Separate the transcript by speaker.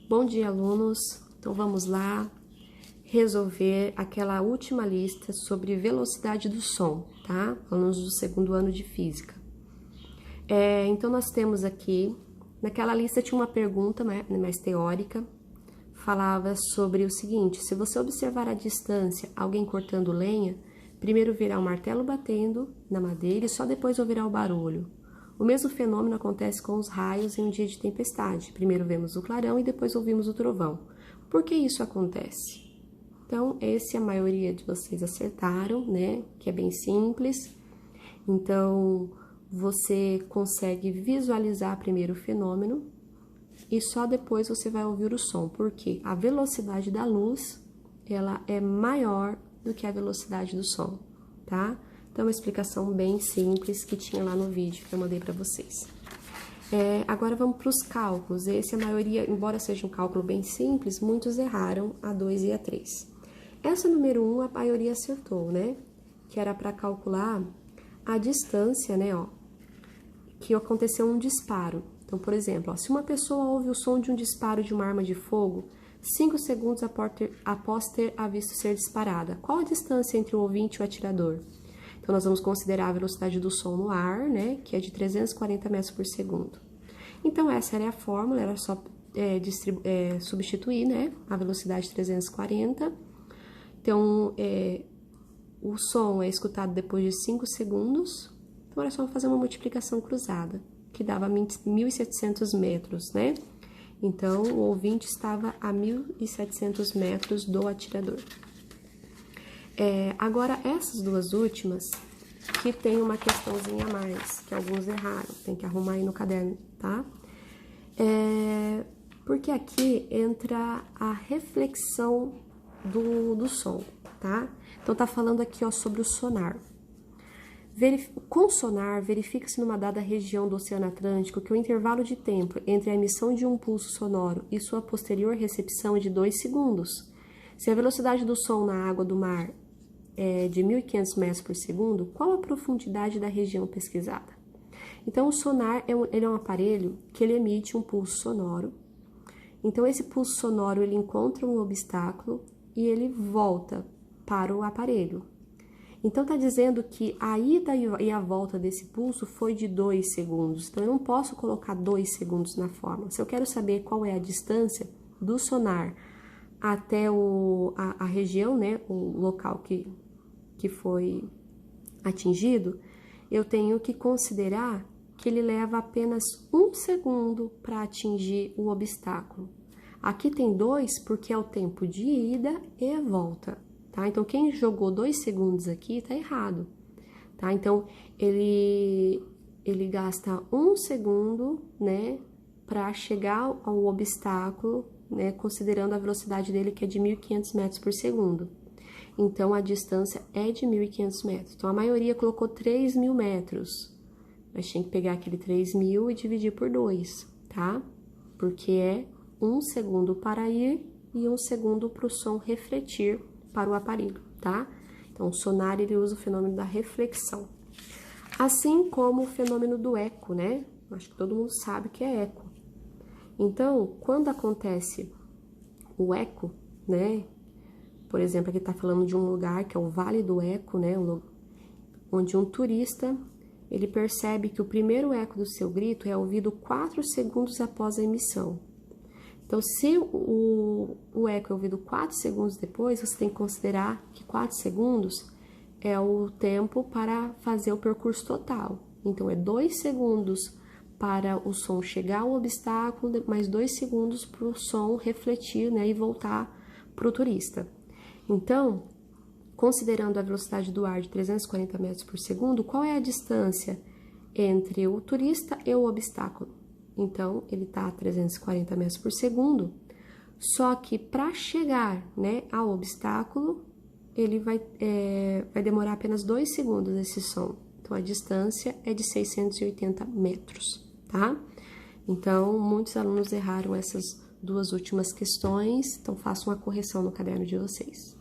Speaker 1: Bom dia, alunos! Então, vamos lá resolver aquela última lista sobre velocidade do som, tá? Alunos do segundo ano de Física. Então, nós temos aqui, naquela lista tinha uma pergunta mais teórica, falava sobre o seguinte: se você observar à distância alguém cortando lenha, primeiro virá o martelo batendo na madeira e só depois ouvirá o barulho. O mesmo fenômeno acontece com os raios em um dia de tempestade. Primeiro vemos o clarão e depois ouvimos o trovão. Por que isso acontece? Então, esse a maioria de vocês acertaram, né? Que é bem simples. Então, você consegue visualizar primeiro o fenômeno e só depois você vai ouvir o som. Porque a velocidade da luz, ela é maior do que a velocidade do som, tá? Então, uma explicação bem simples que tinha lá no vídeo que eu mandei para vocês. Agora vamos para os cálculos. Esse a maioria, embora seja um cálculo bem simples, muitos erraram a 2 e a 3. Essa número 1 a maioria acertou, né? Que era para calcular a distância, né? Ó, que aconteceu um disparo. Então, por exemplo, ó, se uma pessoa ouve o som de um disparo de uma arma de fogo 5 segundos após ter a visto ser disparada, qual a distância entre o ouvinte e o atirador? Então, nós vamos considerar a velocidade do som no ar, né, que é de 340 metros por segundo. Então, essa era a fórmula, era só substituir, né, a velocidade 340. Então, o som é escutado depois de 5 segundos. Então, era só fazer uma multiplicação cruzada, que dava 1.700 metros, né? Então, o ouvinte estava a 1.700 metros do atirador. Agora, essas duas últimas, que tem uma questãozinha a mais, que alguns erraram, tem que arrumar aí no caderno, tá? Porque aqui entra a reflexão do som, tá? Então, tá falando aqui, ó, sobre o sonar. Com sonar, verifica-se numa dada região do Oceano Atlântico que o intervalo de tempo entre a emissão de um pulso sonoro e sua posterior recepção é de 2 segundos. Se a velocidade do som na água do mar é de 1.500 metros por segundo, qual a profundidade da região pesquisada? Então, o sonar ele é um aparelho que ele emite um pulso sonoro. Então, esse pulso sonoro ele encontra um obstáculo e ele volta para o aparelho. Então, está dizendo que a ida e a volta desse pulso foi de 2 segundos. Então, eu não posso colocar 2 segundos na fórmula. Se eu quero saber qual é a distância do sonar até a região, né, o local que foi atingido, eu tenho que considerar que ele leva apenas 1 segundo para atingir o obstáculo. Aqui tem 2 porque é o tempo de ida e volta. Tá? Então, quem jogou 2 segundos aqui tá errado, tá? Então, ele gasta 1 segundo, né, para chegar ao obstáculo, né, considerando a velocidade dele que é de 1.500 metros por segundo. Então, a distância é de 1.500 metros. Então, a maioria colocou 3.000 metros. Mas tinha que pegar aquele 3.000 e dividir por 2, tá? Porque é 1 segundo para ir e 1 segundo para o som refletir para o aparelho, tá? Então, o sonar, ele usa o fenômeno da reflexão. Assim como o fenômeno do eco, né? Acho que todo mundo sabe que é eco. Então, quando acontece o eco, né? Por exemplo, aqui tá falando de um lugar que é o Vale do Eco, né? Onde um turista, ele percebe que o primeiro eco do seu grito é ouvido 4 segundos após a emissão. Então, se o eco é ouvido 4 segundos depois, você tem que considerar que 4 segundos é o tempo para fazer o percurso total. Então, é 2 segundos para o som chegar ao obstáculo, mais 2 segundos para o som refletir, né, e voltar para o turista. Então, considerando a velocidade do ar de 340 metros por segundo, qual é a distância entre o turista e o obstáculo? Então, ele está a 340 metros por segundo, só que para chegar, né, ao obstáculo, ele vai demorar apenas 2 segundos esse som. Então, a distância é de 680 metros, tá? Então, muitos alunos erraram essas duas últimas questões, então façam uma correção no caderno de vocês.